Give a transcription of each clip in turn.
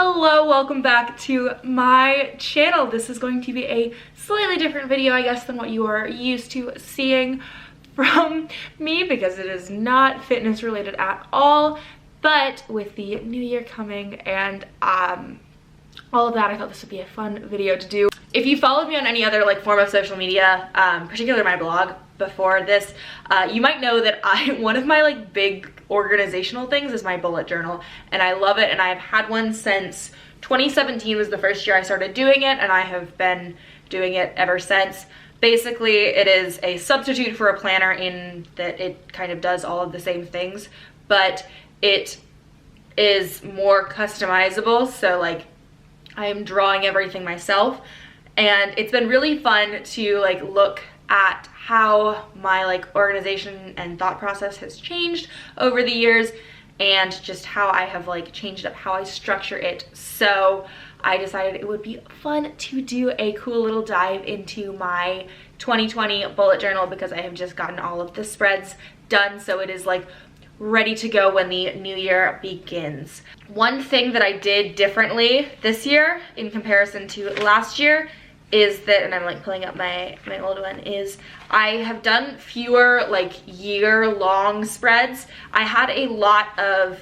Hello, welcome back to my channel. This is going to be a slightly different video, I guess, than what you are used to seeing from me because it is not fitness related at all. But with the new year coming and all of that, I thought this would be a fun video to do. If you followed me on any other form of social media, particularly my blog before this, you might know that one of my big organizational things is my bullet journal, and I love it, and I've had one since 2017 was the first year I started doing it, and I have been doing it ever since. Basically, it is a substitute for a planner in that it kind of does all of the same things, but it is more customizable, so I am drawing everything myself, and it's been really fun to look at how my organization and thought process has changed over the years, and just how I have changed up how I structure it. So I decided it would be fun to do a cool little dive into my 2020 bullet journal because I have just gotten all of the spreads done, so it is ready to go when the new year begins. One thing that I did differently this year in comparison to last year is that, and I'm pulling up my old one, is I have done fewer year-long spreads. I had a lot of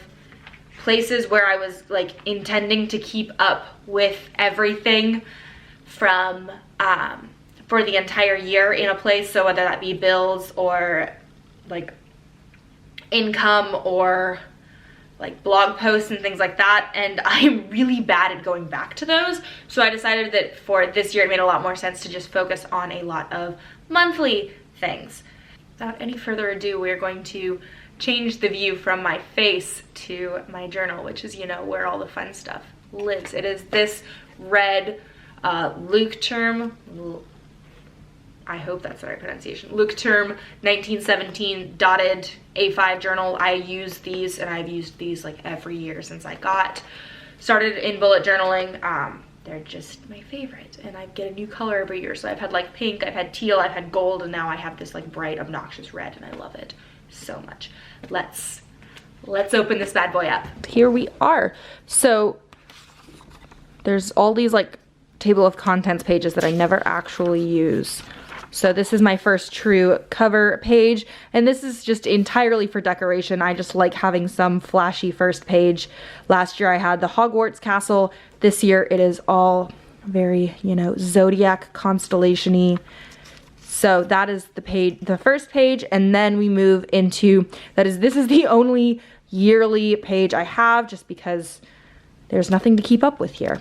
places where I was intending to keep up with everything from for the entire year in a place, so whether that be bills or income or blog posts and things like that, and I'm really bad at going back to those. So I decided that for this year it made a lot more sense to just focus on a lot of monthly things. Without any further ado, we're going to change the view from my face to my journal, which is, where all the fun stuff lives. It is this red Luke term, I hope that's the right pronunciation, Luke term 1917 dotted A5 journal. I use these, and I've used these every year since I got started in bullet journaling. They're just my favorite, and I get a new color every year. So I've had pink, I've had teal, I've had gold, and now I have this bright obnoxious red, and I love it so much. Let's open this bad boy up. Here we are. So there's all these table of contents pages that I never actually use. So this is my first true cover page, and this is just entirely for decoration. I just like having some flashy first page. Last year I had the Hogwarts castle. This year it is all very, zodiac constellation-y. So that is the first page, and then we move into, this is the only yearly page I have just because there's nothing to keep up with here.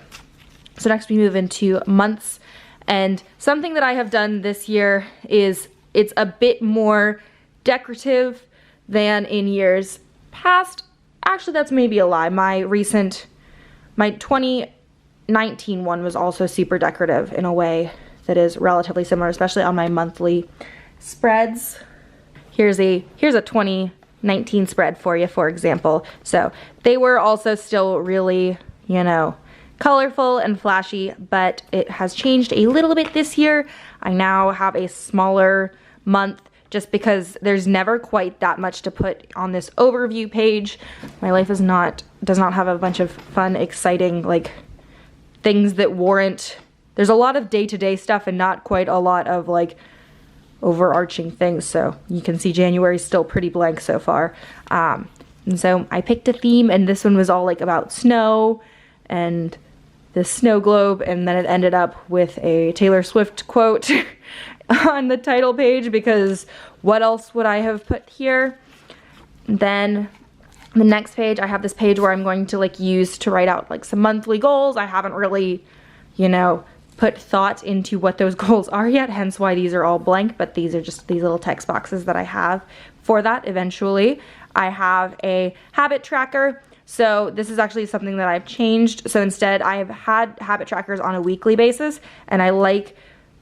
So next we move into months. And something that I have done this year is it's a bit more decorative than in years past. Actually, that's maybe a lie. My 2019 one was also super decorative in a way that is relatively similar, especially on my monthly spreads. Here's a 2019 spread for you, for example. So they were also still really, colorful and flashy, but it has changed a little bit this year. I now have a smaller month just because there's never quite that much to put on this overview page. My life does not have a bunch of fun, exciting things that warrant. There's a lot of day-to-day stuff and not quite a lot of overarching things. So you can see January's still pretty blank so far. And so I picked a theme, and this one was all about snow and the snow globe, and then it ended up with a Taylor Swift quote on the title page because what else would I have put here? Then the next page, I have this page where I'm going to use to write out some monthly goals. I haven't really, put thought into what those goals are yet, hence why these are all blank, but these are just these little text boxes that I have for that eventually. I have a habit tracker. So this is actually something that I've changed. So instead I have had habit trackers on a weekly basis, and I like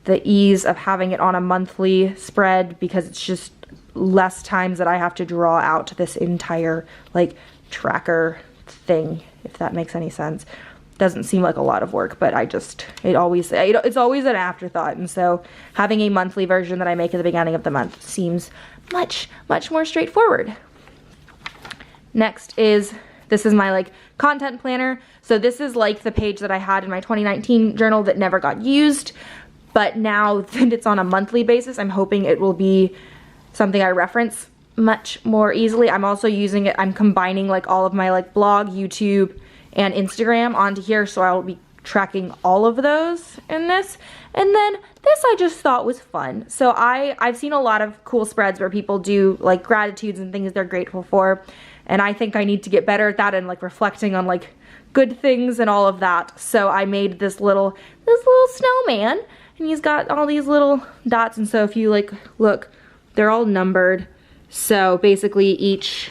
the ease of having it on a monthly spread because it's just less times that I have to draw out this entire tracker thing, if that makes any sense. Doesn't seem like a lot of work, but it's always an afterthought. And so having a monthly version that I make at the beginning of the month seems much more straightforward. Next is this is my like content planner. So this is like the page that I had in my 2019 journal that never got used. But now that it's on a monthly basis, I'm hoping it will be something I reference much more easily. I'm also using it, I'm combining like all of my like blog, YouTube, and Instagram onto here, so I'll be tracking all of those in this. And then this I just thought was fun. So I've seen a lot of cool spreads where people do like gratitudes and things they're grateful for, and I think I need to get better at that and like reflecting on like good things and all of that. So I made this little snowman, and he's got all these little dots, and so if you like look, they're all numbered. So basically each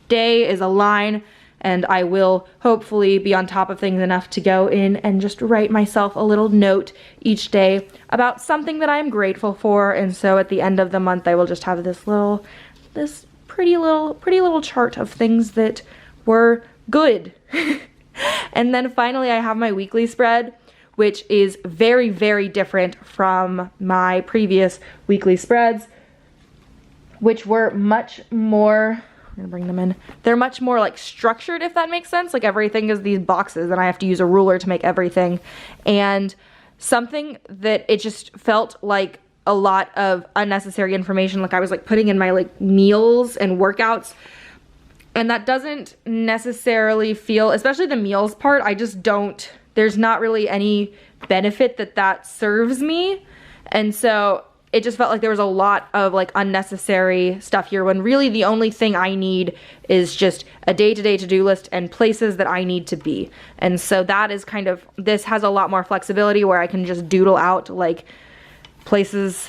day is a line, and I will hopefully be on top of things enough to go in and just write myself a little note each day about something that I'm grateful for. And so at the end of the month, I will just have this pretty little chart of things that were good. And then finally I have my weekly spread, which is very, very different from my previous weekly spreads, which were much more, I'm gonna bring them in, they're much more like structured, if that makes sense. Like everything is these boxes and I have to use a ruler to make everything. And something that it just felt like a lot of unnecessary information, like I was like putting in my like meals and workouts, and that doesn't necessarily feel, especially the meals part, I just don't, there's not really any benefit that serves me. And so it just felt like there was a lot of like unnecessary stuff here, when really the only thing I need is just a day-to-day to-do list and places that I need to be. And so that is kind of, this has a lot more flexibility where I can just doodle out like places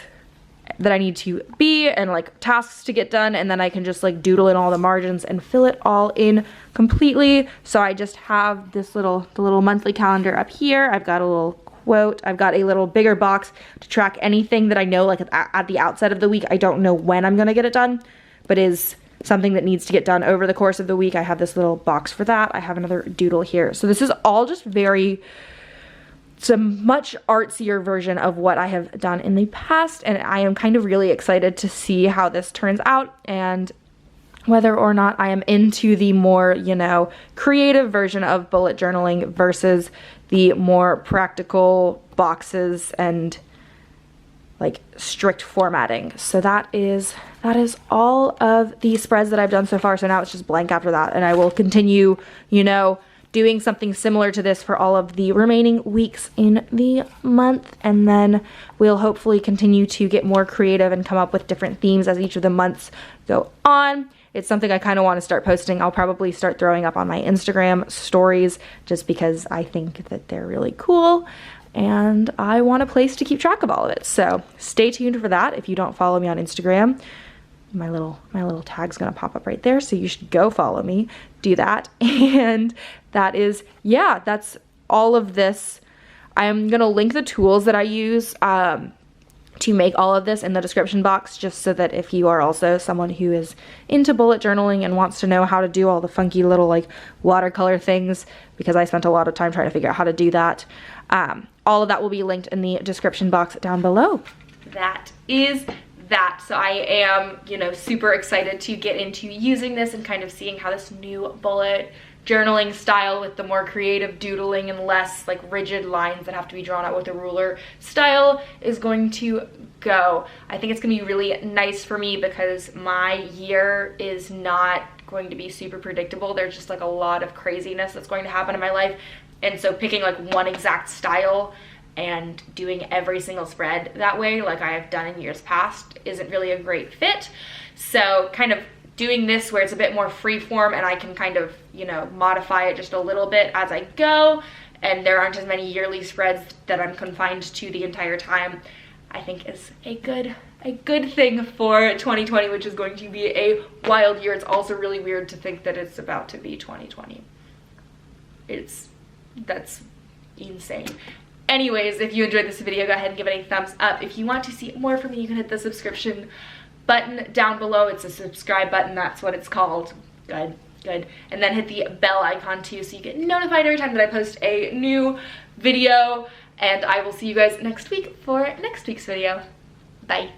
that I need to be and like tasks to get done, and then I can just like doodle in all the margins and fill it all in completely. So I just have this the little monthly calendar up here. I've got a little quote. I've got a little bigger box to track anything that I know like at the outset of the week. I don't know when I'm gonna get it done, but is something that needs to get done over the course of the week. I have this little box for that. I have another doodle here. So this is all just it's a much artsier version of what I have done in the past, and I am kind of really excited to see how this turns out and whether or not I am into the more, you know, creative version of bullet journaling versus the more practical boxes and like strict formatting. So that is all of the spreads that I've done so far. So now it's just blank after that, and I will continue, you know, doing something similar to this for all of the remaining weeks in the month, and then we'll hopefully continue to get more creative and come up with different themes as each of the months go on. It's something I kind of want to start posting. I'll probably start throwing up on my Instagram stories just because I think that they're really cool and I want a place to keep track of all of it. So stay tuned for that. If you don't follow me on Instagram, my little tag's gonna pop up right there, so you should go follow me, do that. And that is, yeah, that's all of this. I'm gonna link the tools that I use to make all of this in the description box, just so that if you are also someone who is into bullet journaling and wants to know how to do all the funky little like watercolor things, because I spent a lot of time trying to figure out how to do that, all of that will be linked in the description box down below. That is that. So I am, you know, super excited to get into using this and kind of seeing how this new bullet journaling style with the more creative doodling and less like rigid lines that have to be drawn out with a ruler style is going to go. I think it's gonna be really nice for me because my year is not going to be super predictable. There's just like a lot of craziness that's going to happen in my life, and so picking like one exact style and doing every single spread that way like I have done in years past isn't really a great fit. So kind of doing this where it's a bit more free form and I can kind of, you know, modify it just a little bit as I go, and there aren't as many yearly spreads that I'm confined to the entire time, I think is a good thing for 2020, which is going to be a wild year. It's also really weird to think that it's about to be 2020. That's insane. Anyways, if you enjoyed this video, go ahead and give it a thumbs up. If you want to see more from me, you can hit the subscription button down below. It's a subscribe button, that's what it's called. Good. And then hit the bell icon too, so you get notified every time that I post a new video. And I will see you guys next week for next week's video. Bye.